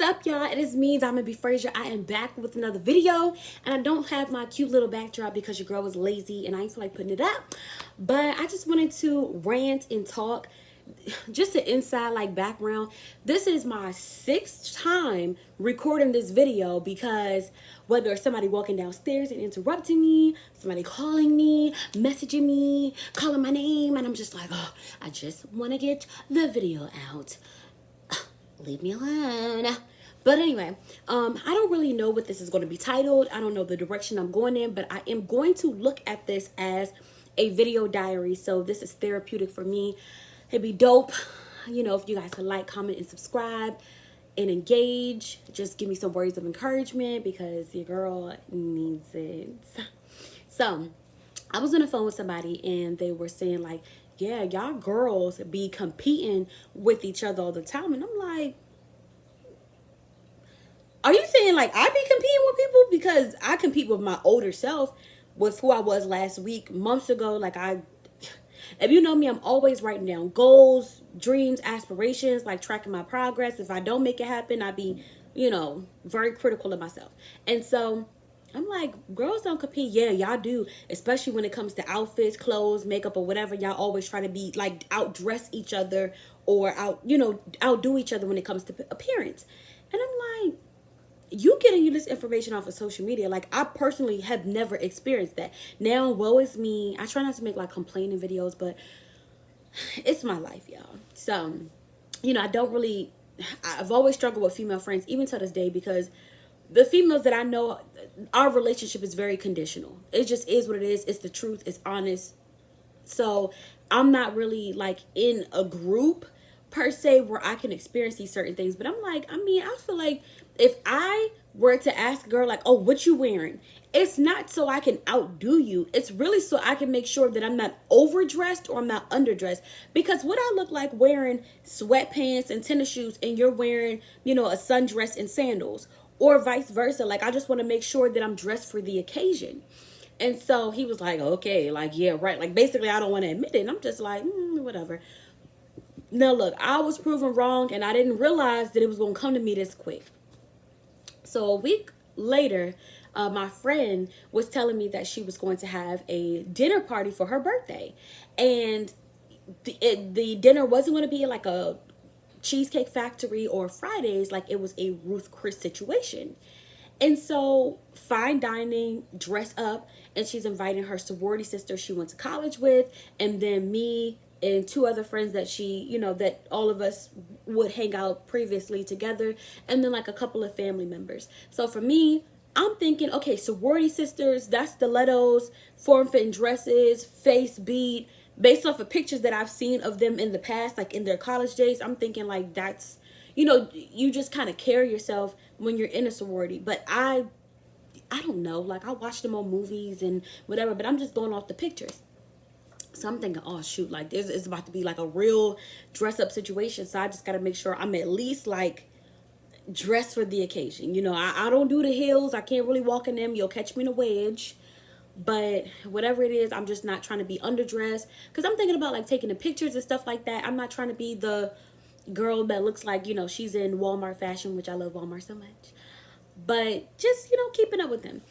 up, y'all? It is me, Diamond B. Frazier. I am back with another video, and I don't have my cute little backdrop because your girl was lazy and I ain't feel like putting it up. But I just wanted to rant and talk, just an inside like background. This is my 6th time recording this video because whether it's somebody walking downstairs and interrupting me, somebody calling me, messaging me, calling my name, and I'm just like, oh, I just want to get the video out. Leave me alone. But anyway, I don't really know what this is going to be titled. I don't know the direction I'm going in, but I am going to look at this as a video diary. So this is therapeutic for me. It'd be dope, you know, if you guys could like, comment, and subscribe and engage. Just give me some words of encouragement because your girl needs it. So I was on the phone with somebody and they were saying like, yeah, y'all girls be competing with each other all the time. And I'm like, are you saying like I be competing with people? Because I compete with my older self, with who I was last week, months ago. Like if you know me, I'm always writing down goals, dreams, aspirations, like tracking my progress. If I don't make it happen, I be, you know, very critical of myself. And so I'm like, girls don't compete. Yeah, y'all do. Especially when it comes to outfits, clothes, makeup, or whatever. Y'all always try to be like outdress each other or outdo each other when it comes to appearance. And I'm like, you getting you this information off of social media. Like, I personally have never experienced that. Now, woe is me. I try not to make like complaining videos, but it's my life, y'all. So, you know, I've always struggled with female friends, even to this day, because the females that I know, our relationship is very conditional. It just is what it is. It's the truth. It's honest. So I'm not really like in a group per se where I can experience these certain things. But I'm like, I feel like if I were to ask a girl like, oh, what you wearing? It's not so I can outdo you. It's really so I can make sure that I'm not overdressed or I'm not underdressed. Because what I look like wearing sweatpants and tennis shoes and you're wearing, you know, a sundress and sandals, or vice versa. Like, I just want to make sure that I'm dressed for the occasion. And so he was like, okay, like, yeah, right. Like, basically, I don't want to admit it. And I'm just like, whatever. Now, look, I was proven wrong and I didn't realize that it was going to come to me this quick. So a week later, my friend was telling me that she was going to have a dinner party for her birthday. And the dinner wasn't going to be like a Cheesecake Factory or Fridays. Like, it was a Ruth Chris situation. And so, fine dining, dress up, and she's inviting her sorority sister she went to college with, and then me and 2 other friends that she, you know, that all of us would hang out previously together, and then like a couple of family members. So for me, I'm thinking, okay, sorority sisters, that's stilettos, form-fitting dresses, face beat, based off of pictures that I've seen of them in the past, like in their college days. I'm thinking like that's, you know, you just kind of carry yourself when you're in a sorority. But I don't know, like I watched them on movies and whatever, but I'm just going off the pictures. So I'm thinking, oh shoot, like this is about to be like a real dress up situation. So I just got to make sure I'm at least like dressed for the occasion. You know, I don't do the heels. I can't really walk in them. You'll catch me in a wedge. But whatever it is, I'm just not trying to be underdressed. Because I'm thinking about like taking the pictures and stuff like that. I'm not trying to be the girl that looks like, you know, she's in Walmart fashion, which I love Walmart so much. But just, you know, keeping up with them.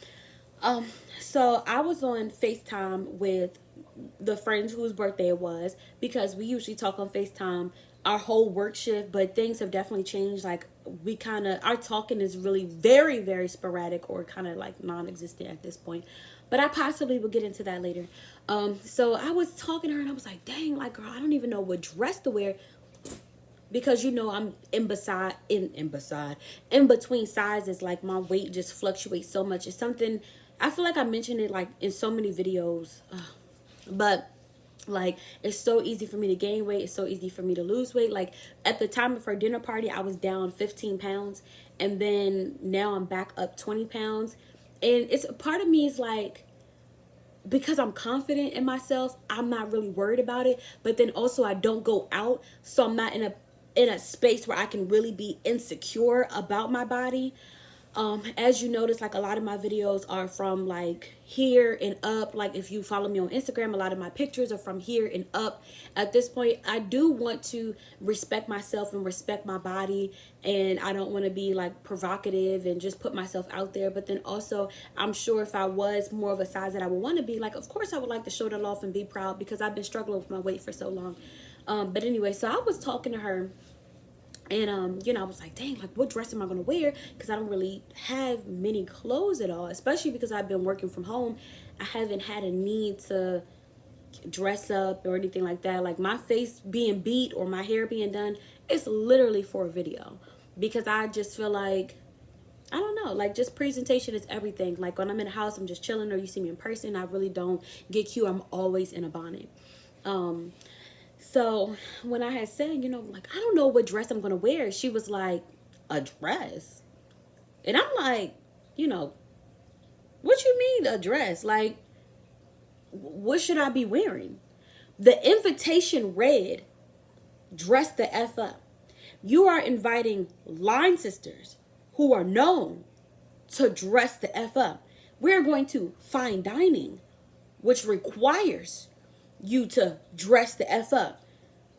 So I was on FaceTime with the friends whose birthday it was, because we usually talk on FaceTime our whole work shift, but things have definitely changed. Like, our talking is really very, very sporadic or kind of like non-existent at this point. But I possibly will get into that later. So I was talking to her and I was like, dang, like, girl, I don't even know what dress to wear. Because, you know, I'm in between sizes. Like, my weight just fluctuates so much. It's something, I feel like I mentioned it like in so many videos. But like, it's so easy for me to gain weight. It's so easy for me to lose weight. Like, at the time of her dinner party, I was down 15 pounds. And then now I'm back up 20 pounds. And it's part of me is like, because I'm confident in myself, I'm not really worried about it. But then also I don't go out. So I'm not in a space where I can really be insecure about my body. As you notice, like a lot of my videos are from like here and up. Like if you follow me on Instagram, a lot of my pictures are from here and up. At this point, I do want to respect myself and respect my body, and I don't want to be like provocative and just put myself out there. But then also, I'm sure if I was more of a size that I would want to be, like, of course I would like to show that off and be proud, because I've been struggling with my weight for so long. But anyway, so I was talking to her, and I was like, dang, like, what dress am I gonna wear? Because I don't really have many clothes at all, especially because I've been working from home. I haven't had a need to dress up or anything like that. Like, my face being beat or my hair being done, it's literally for a video, because I just feel like, I don't know, like, just presentation is everything. Like, when I'm in the house, I'm just chilling, or you see me in person, I really don't get cute. I'm always in a bonnet. So when I had said, like, I don't know what dress I'm going to wear, she was like, a dress? And I'm like, what you mean a dress? Like, what should I be wearing? The invitation read, dress the F up. You are inviting line sisters who are known to dress the F up. We're going to fine dining, which requires you to dress the F up.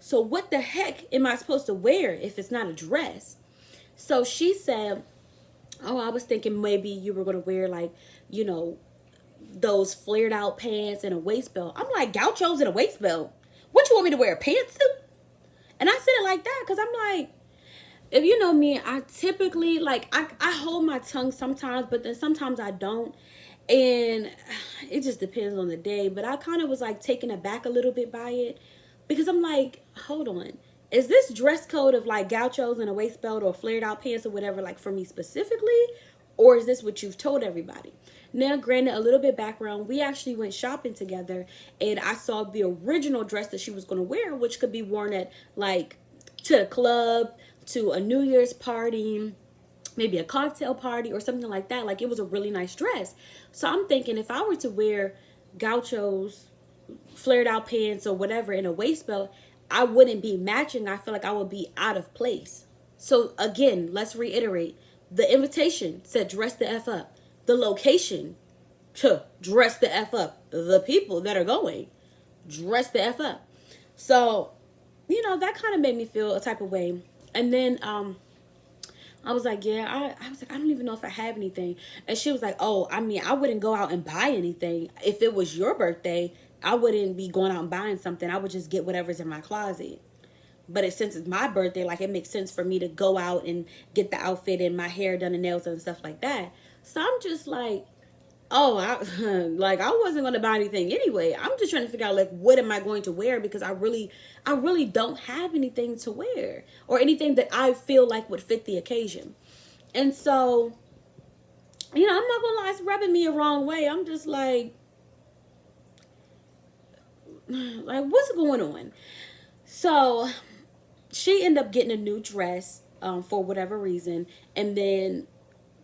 So what the heck am I supposed to wear if it's not a dress? So she said, oh, I was thinking maybe you were going to wear, like, those flared out pants and a waist belt. I'm like, gauchos and a waist belt? What, you want me to wear, a pantsuit? And I said it like that because I'm like, if you know me, I typically, like, I hold my tongue sometimes, but then sometimes I don't. And it just depends on the day. But I kind of was like taken aback a little bit by it, because I'm like, hold on. Is this dress code of like gauchos and a waist belt or flared out pants or whatever, like, for me specifically? Or is this what you've told everybody? Now, granted, a little bit background, we actually went shopping together, and I saw the original dress that she was going to wear, which could be worn at, like, to the club, to a New Year's party, maybe a cocktail party or something like that. Like, it was a really nice dress. So I'm thinking, if I were to wear gauchos, flared out pants or whatever, in a waist belt, I wouldn't be matching. I feel like I would be out of place. So again, let's reiterate. The invitation said dress the F up. The location to dress the F up. The people that are going, dress the F up. So, that kind of made me feel a type of way. And then I was like, yeah, I was like, I don't even know if I have anything. And she was like, oh, I mean, I wouldn't go out and buy anything. If it was your birthday, I wouldn't be going out and buying something. I would just get whatever's in my closet. But since it's my birthday, like, it makes sense for me to go out and get the outfit and my hair done and nails and stuff like that. So I'm just like, oh, I wasn't going to buy anything anyway. I'm just trying to figure out, like, what am I going to wear? Because I really don't have anything to wear or anything that I feel like would fit the occasion. And so, I'm not going to lie, it's rubbing me a wrong way. I'm just like, what's going on? So she ended up getting a new dress for whatever reason, and then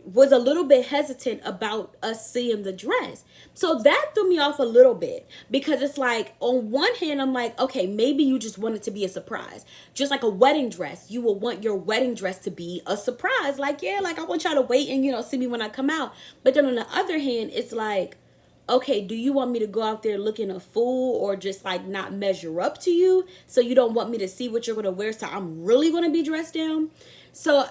was a little bit hesitant about us seeing the dress. So that threw me off a little bit, because it's like, on one hand, I'm like, okay, maybe you just want it to be a surprise. Just like a wedding dress, you will want your wedding dress to be a surprise. Like, yeah, like, I want y'all to wait and, see me when I come out. But then on the other hand, it's like, okay, do you want me to go out there looking a fool, or just like not measure up to you? So you don't want me to see what you're going to wear, so I'm really going to be dressed down? So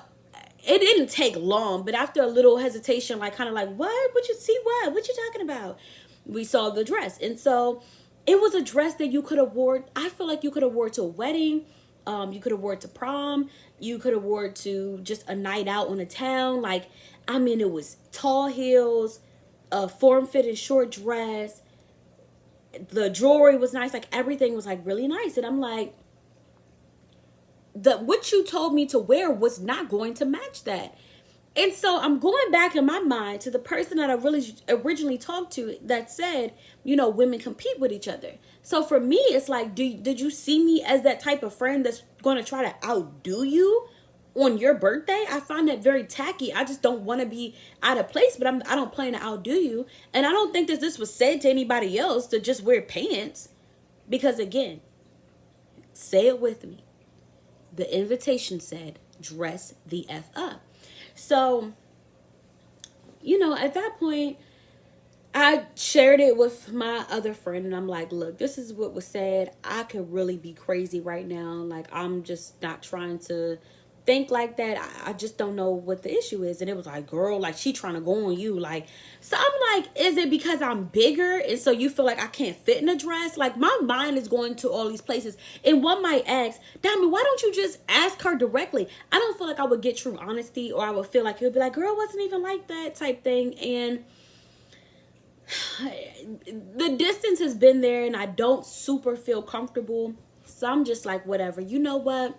it didn't take long, but after a little hesitation, like, kind of like, what you see? What you talking about? We saw the dress. And so it was a dress that you could have worn. I feel like you could have wore to a wedding. You could have wore it to prom. You could have wore it to just a night out on the town. Like, I mean, it was tall heels, a form-fitting short dress. The jewelry was nice. Like, everything was like really nice. And I'm like, what you told me to wear was not going to match that. And so I'm going back in my mind to the person that I really originally talked to that said, women compete with each other. So for me, it's like, did you see me as that type of friend that's going to try to outdo you on your birthday? I find that very tacky. I just don't want to be out of place, but I don't plan to outdo you. And I don't think that this was said to anybody else to just wear pants. Because again, say it with me. The invitation said, dress the F up. So at that point, I shared it with my other friend, and I'm like, look, this is what was said. I could really be crazy right now. Like, I'm just not trying to think like that. I just don't know what the issue is. And it was like, girl, like, she trying to go on you. Like, so I'm like, is it because I'm bigger? And so you feel like I can't fit in a dress? Like, my mind is going to all these places. And one might ask, Diamond, why don't you just ask her directly? I don't feel like I would get true honesty, or I would feel like it would be like, girl, it wasn't even like that type thing. And the distance has been there, and I don't super feel comfortable. So I'm just like, whatever. You know what?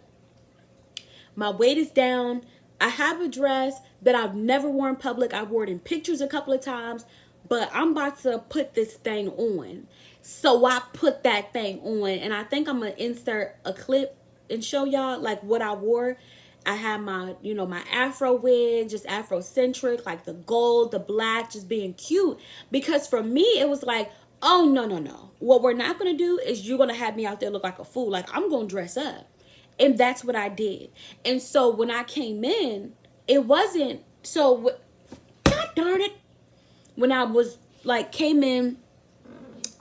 My weight is down. I have a dress that I've never worn in public. I wore it in pictures a couple of times, but I'm about to put this thing on. So I put that thing on, and I think I'm going to insert a clip and show y'all like what I wore. I had my, my Afro wig, just Afrocentric, like the gold, the black, just being cute. Because for me, it was like, oh, no, no, no. What we're not going to do is you're going to have me out there look like a fool. Like, I'm going to dress up. And that's what I did. And so when I came in, it wasn't, God darn it. When I was like, came in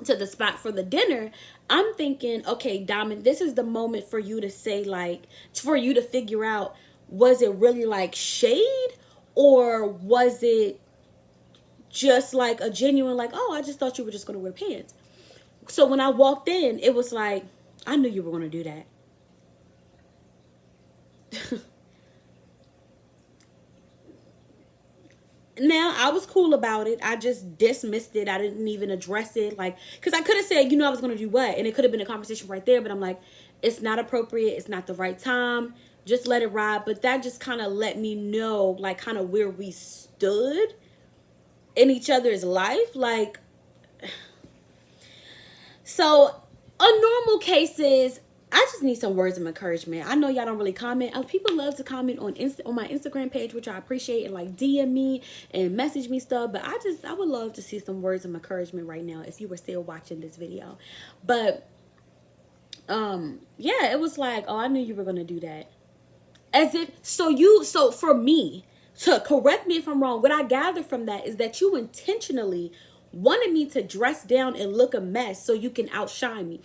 to the spot for the dinner, I'm thinking, okay, Diamond, this is the moment for you to say, like, for you to figure out, was it really like shade, or was it just like a genuine, like, oh, I just thought you were just going to wear pants. So when I walked in, it was like, I knew you were going to do that. Now, I was cool about it. I just dismissed it. I didn't even address it. Like, because I could have said, I was going to do what? And it could have been a conversation right there. But I'm like, it's not appropriate. It's not the right time. Just let it ride. But that just kind of let me know, like, kind of where we stood in each other's life. Like, so on normal cases, I just need some words of encouragement. I know y'all don't really comment. People love to comment on my Instagram page, which I appreciate, and like DM me and message me stuff. But I would love to see some words of encouragement right now if you were still watching this video. But yeah, it was like, oh, I knew you were gonna do that. So for me, to correct me if I'm wrong, what I gather from that is that you intentionally wanted me to dress down and look a mess so you can outshine me.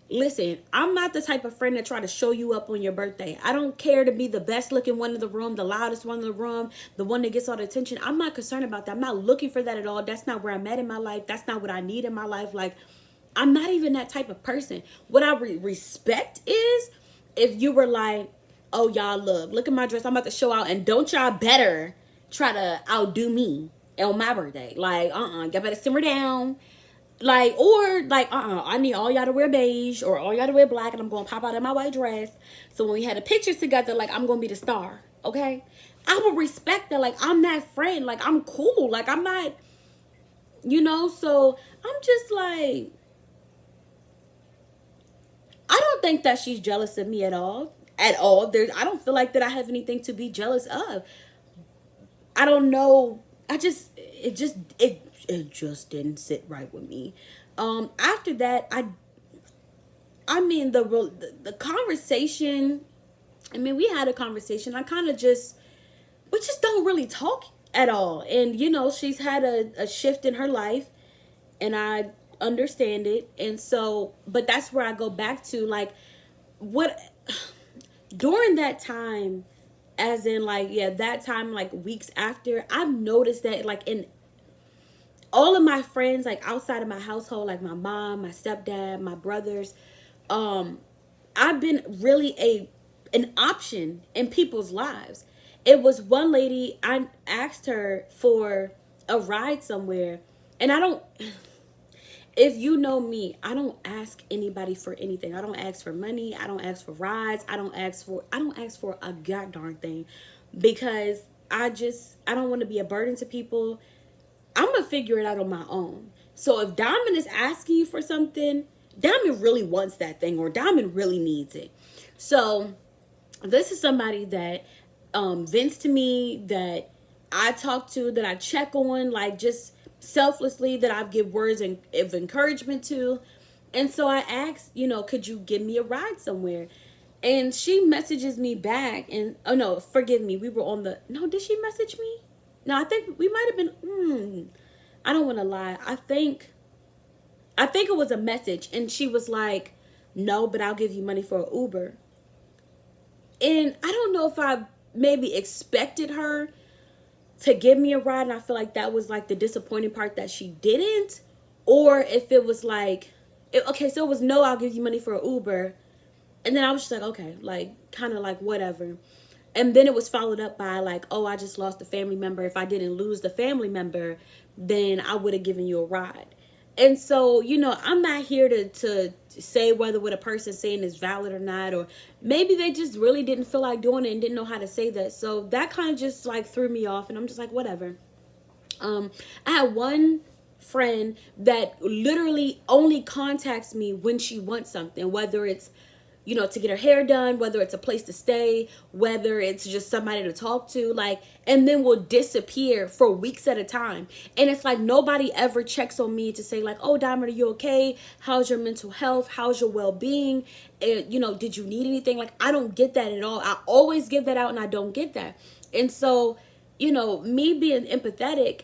Listen, I'm not the type of friend that try to show you up on your birthday. I don't care to be the best looking one in the room, the loudest one in the room, the one that gets all the attention. I'm not concerned about that. I'm not looking for that at all. That's not where I'm at in my life. That's not what I need in my life. Like, I'm not even that type of person. What I respect is if you were like, oh, y'all, look at my dress. I'm about to show out, and don't y'all better try to outdo me on my birthday. Like, y'all better simmer down. Like, or like, I need all y'all to wear beige or all y'all to wear black, and I'm going to pop out in my white dress. So when we had the pictures together, like, I'm going to be the star. Okay. I will respect that. Like, I'm that friend. Like, I'm cool. Like, I'm not, so I'm just like, I don't think that she's jealous of me at all. I don't feel like that I have anything to be jealous of. I don't know. It just didn't sit right with me. After that, I mean, the conversation, I mean, we had a conversation. We just don't really talk at all. And, she's had a shift in her life, and I understand it. And so, but that's where I go back to, like, during that time, as in, like, yeah, that time, like, weeks after, I've noticed that, like, in all of my friends, like, outside of my household, like my mom, my stepdad, my brothers, I've been really an option in people's lives. It was one lady, I asked her for a ride somewhere, and if you know me, I don't ask anybody for anything. I don't ask for money. I don't ask for rides. I don't ask for a god darn thing, because I don't want to be a burden to people. I'm going to figure it out on my own. So if Diamond is asking you for something, Diamond really wants that thing, or Diamond really needs it. So this is somebody that vents to me, that I talk to, that I check on, like, just selflessly, that I give words of encouragement to. And so I asked, could you give me a ride somewhere? And she messages me back, and, oh no, forgive me. We were on did she message me? No, I think we might have been. I don't want to lie. I think it was a message, and she was like, "No, but I'll give you money for an Uber." And I don't know if I maybe expected her to give me a ride, and I feel like that was like the disappointing part that she didn't, or if it was like, okay, so it was no, I'll give you money for an Uber, and then I was just like, okay, like kind of like whatever. And then it was followed up by like, oh, I just lost a family member. If I didn't lose the family member, then I would have given you a ride. And so, I'm not here to say whether what a person's saying is valid or not, or maybe they just really didn't feel like doing it and didn't know how to say that. So that kind of just like threw me off, and I'm just like, whatever. I had one friend that literally only contacts me when she wants something, whether it's to get her hair done, whether it's a place to stay, whether it's just somebody to talk to, like, and then will disappear for weeks at a time. And it's like nobody ever checks on me to say like, oh, Diamond, are you okay? How's your mental health? How's your well-being? And, did you need anything? Like, I don't get that at all. I always give that out, and I don't get that. And so, me being empathetic,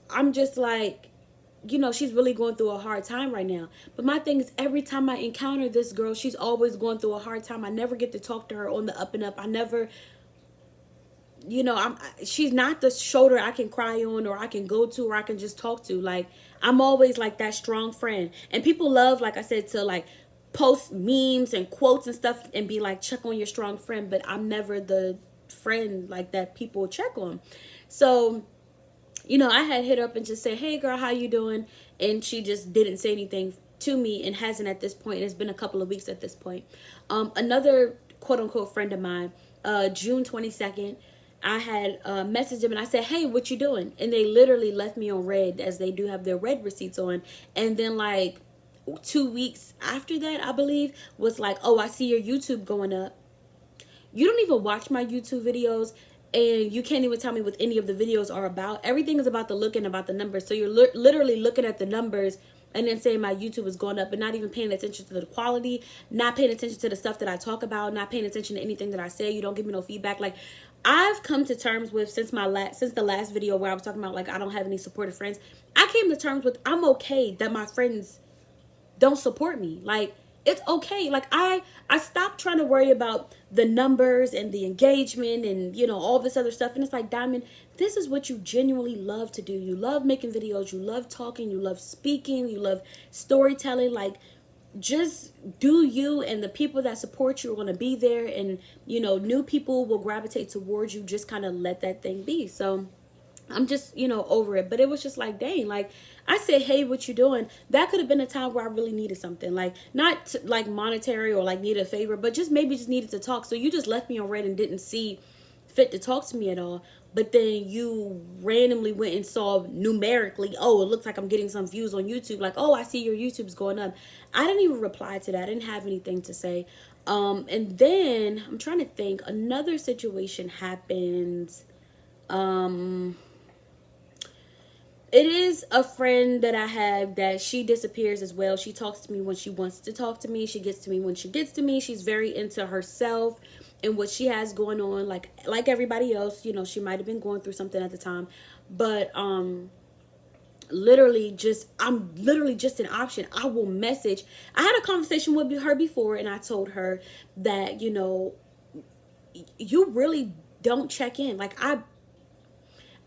I'm just like, she's really going through a hard time right now. But my thing is, every time I encounter this girl, she's always going through a hard time. I never get to talk to her on the up and up. I never, she's not the shoulder I can cry on, or I can go to, or I can just talk to. Like, I'm always like that strong friend. And people love, like I said, to like post memes and quotes and stuff and be like, check on your strong friend. But I'm never the friend like that people check on. So I had hit her up and just said, hey girl, how you doing? And she just didn't say anything to me, and hasn't at this point. It's been a couple of weeks at this point. Another quote unquote friend of mine, June 22nd, I had messaged them and I said, hey, what you doing? And they literally left me on red, as they do have their red receipts on. And then like 2 weeks after that, I believe, was like, oh, I see your YouTube going up. You don't even watch my YouTube videos, and you can't even tell me what any of the videos are about. Everything is about the look and about the numbers. So you're literally looking at the numbers and then saying my YouTube is going up, but not even paying attention to the quality, not paying attention to the stuff that I talk about, not paying attention to anything that I say. You don't give me no feedback. Like, I've come to terms with, since the last video where I was talking about like I don't have any supportive friends, I came to terms with, I'm okay that my friends don't support me. Like, it's okay. Like, I stopped trying to worry about the numbers and the engagement and all this other stuff. And it's like, Diamond, this is what you genuinely love to do. You love making videos, you love talking, you love speaking, you love storytelling. Like, just do you, and the people that support you are going to be there, and new people will gravitate towards you. Just kind of let that thing be. So I'm just, over it. But it was just like, dang, like, I said, hey, what you doing? That could have been a time where I really needed something, like, not like monetary or like needed a favor, but just maybe just needed to talk. So you just left me on red and didn't see fit to talk to me at all. But then you randomly went and saw numerically, oh, it looks like I'm getting some views on YouTube. Like, oh, I see your YouTube's going up. I didn't even reply to that. I didn't have anything to say. And then I'm trying to think, another situation happened. It is a friend that I have that she disappears as well. She talks to me when she wants to talk to me. She gets to me when she gets to me. She's very into herself and what she has going on. Like everybody else, she might have been going through something at the time. But I'm literally just an option. I will message. I had a conversation with her before, and I told her that, you really don't check in. Like,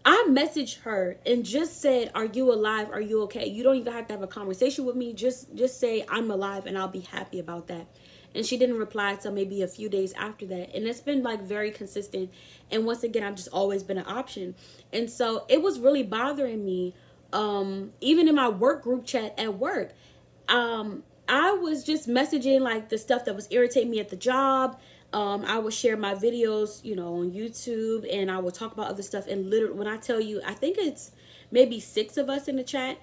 I messaged her and just said, are you alive? Are you okay? You don't even have to have a conversation with me. Just say I'm alive, and I'll be happy about that. And she didn't reply until maybe a few days after that. And it's been like very consistent. And once again, I've just always been an option. And so it was really bothering me. Even in my work group chat at work, I was just messaging like the stuff that was irritating me at the job. I would share my videos, on YouTube, and I would talk about other stuff. And literally, when I tell you, I think it's maybe 6 of us in the chat,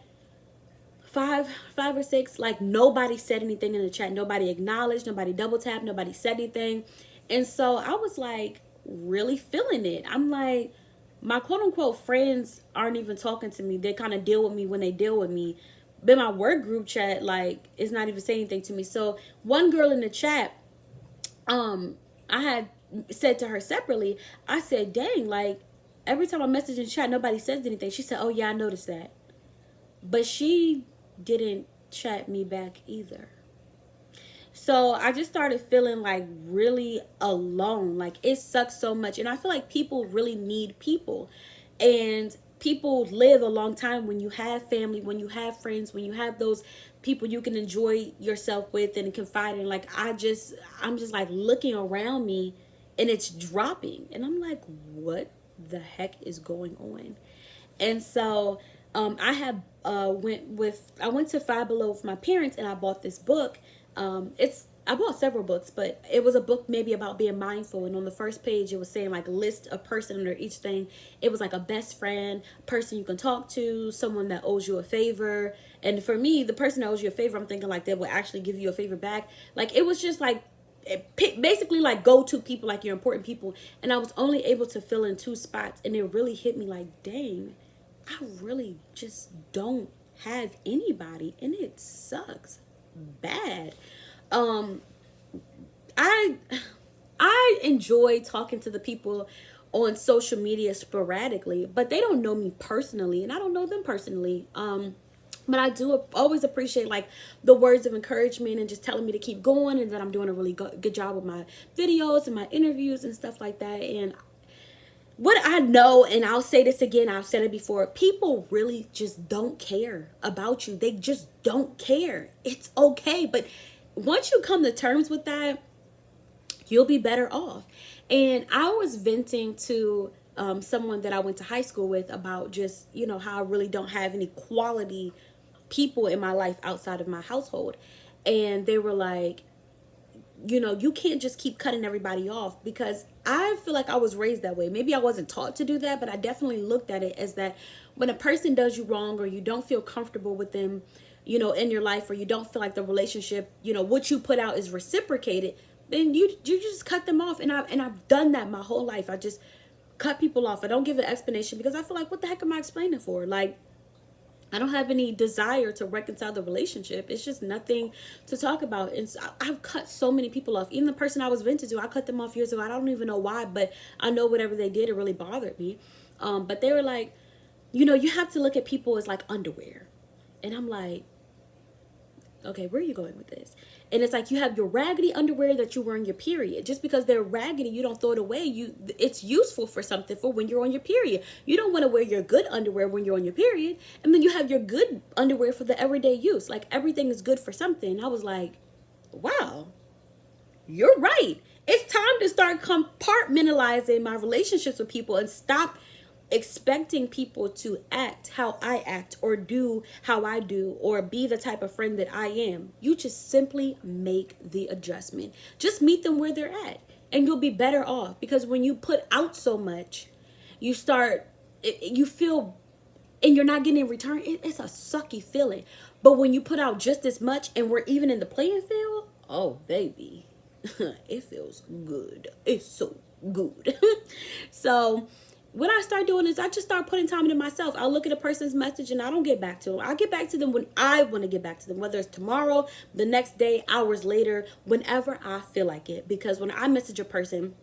five or six, like nobody said anything in the chat. Nobody acknowledged, nobody double tapped, nobody said anything. And so I was like really feeling it. I'm like, my quote unquote friends aren't even talking to me. They kind of deal with me when they deal with me. But my work group chat, like, it's not even saying anything to me. So one girl in the chat, I had said to her separately, I said, dang, like, every time I message in chat, nobody says anything. She said, oh yeah, I noticed that. But she didn't chat me back either. So I just started feeling like really alone. Like it sucks so much. And I feel like people really need people. And people live a long time when you have family, when you have friends, when you have those people you can enjoy yourself with and confide in. Like I'm just like looking around me and it's dropping. And I'm like, what the heck is going on? And so I went to Five Below with my parents and I bought this book. I bought several books, but it was a book maybe about being mindful. And on the first page, it was saying like list a person under each thing. It was like a best friend, person you can talk to, someone that owes you a favor. And for me, the person that owes you a favor, I'm thinking like they will actually give you a favor back. Like it was just like basically like go-to people, like your important people. And I was only able to fill in 2 spots, and it really hit me like, dang, I really just don't have anybody, and it sucks bad. I enjoy talking to the people on social media sporadically, but they don't know me personally, and I don't know them personally. But I do always appreciate like the words of encouragement and just telling me to keep going, and that I'm doing a really good job with my videos and my interviews and stuff like that. And what I know, and I'll say this again, I've said it before, people really just don't care about you. They just don't care. It's okay. But once you come to terms with that, you'll be better off. And I was venting to someone that I went to high school with about just, you know, how I really don't have any quality people in my life outside of my household. And they were like, you know, you can't just keep cutting everybody off, because I feel like I was raised that way. Maybe I wasn't taught to do that, but I definitely looked at it as that when a person does you wrong, or you don't feel comfortable with them, you know, in your life, or you don't feel like the relationship, you know, what you put out is reciprocated, then you just cut them off. And I've done that my whole life. I just cut people off. I don't give an explanation, because I feel like, what the heck am I explaining for? Like, I don't have any desire to reconcile the relationship. It's just nothing to talk about. And so I've cut so many people off. Even the person I was venting to, I cut them off years ago. I don't even know why, but I know whatever they did, it really bothered me. But they were like, you know, you have to look at people as like underwear. And I'm like, okay, where are you going with this? And it's like, you have your raggedy underwear that you wear in your period. Just because they're raggedy, you don't throw it away. It's useful for something, for when you're on your period. You don't want to wear your good underwear when you're on your period. And then you have your good underwear for the everyday use. Like, everything is good for something. I was like, wow, you're right. It's time to start compartmentalizing my relationships with people and stop expecting people to act how I act, or do how I do, or be the type of friend that I am. You just simply make the adjustment. Just meet them where they're at, and you'll be better off. Because when you put out so much, you feel, and you're not getting in return, it's a sucky feeling. But when you put out just as much and we're even in the playing field, oh baby, it feels good. It's so good. So what I start doing is I just start putting time into myself. I'll look at a person's message and I don't get back to them. I'll get back to them when I want to get back to them, whether it's tomorrow, the next day, hours later, whenever I feel like it. Because when I message a person,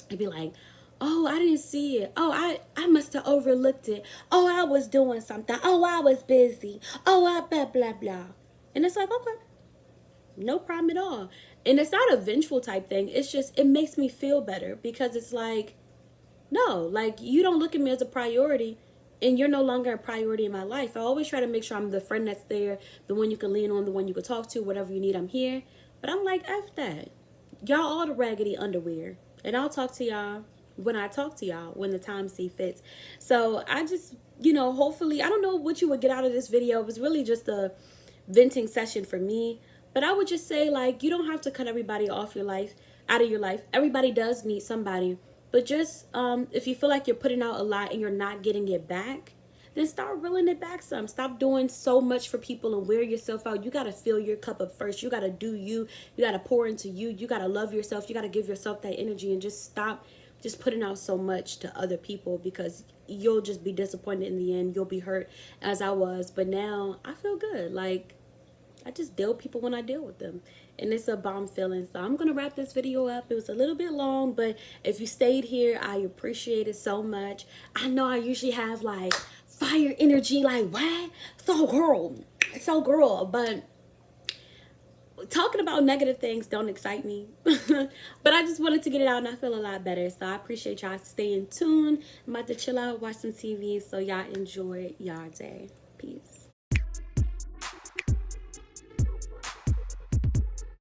it'd be like, oh, I didn't see it. Oh, I must have overlooked it. Oh, I was doing something. Oh, I was busy. Oh, I blah, blah, blah. And it's like, okay, no problem at all. And it's not a vengeful type thing. It's just, it makes me feel better, because it's like, no, like, you don't look at me as a priority, and you're no longer a priority in my life. I always try to make sure I'm the friend that's there, the one you can lean on, the one you can talk to, whatever you need, I'm here. But I'm like, F that. Y'all all the raggedy underwear. And I'll talk to y'all when I talk to y'all, when the time see fits. So I just, you know, hopefully, I don't know what you would get out of this video. It was really just a venting session for me. But I would just say, like, you don't have to cut everybody off your life, out of your life. Everybody does need somebody. But just if you feel like you're putting out a lot and you're not getting it back, then start reeling it back some. Stop doing so much for people and wear yourself out. You got to fill your cup up first. You got to do you. You got to pour into you. You got to love yourself. You got to give yourself that energy, and just stop just putting out so much to other people, because you'll just be disappointed in the end. You'll be hurt, as I was. But now I feel good. Like, I just deal with people when I deal with them. And it's a bomb feeling. So I'm going to wrap this video up. It was a little bit long, but if you stayed here, I appreciate it so much. I know I usually have like fire energy, like what? So girl, but talking about negative things don't excite me. But I just wanted to get it out and I feel a lot better. So I appreciate y'all staying tuned. I'm about to chill out, watch some TV. So y'all enjoy y'all day. Peace.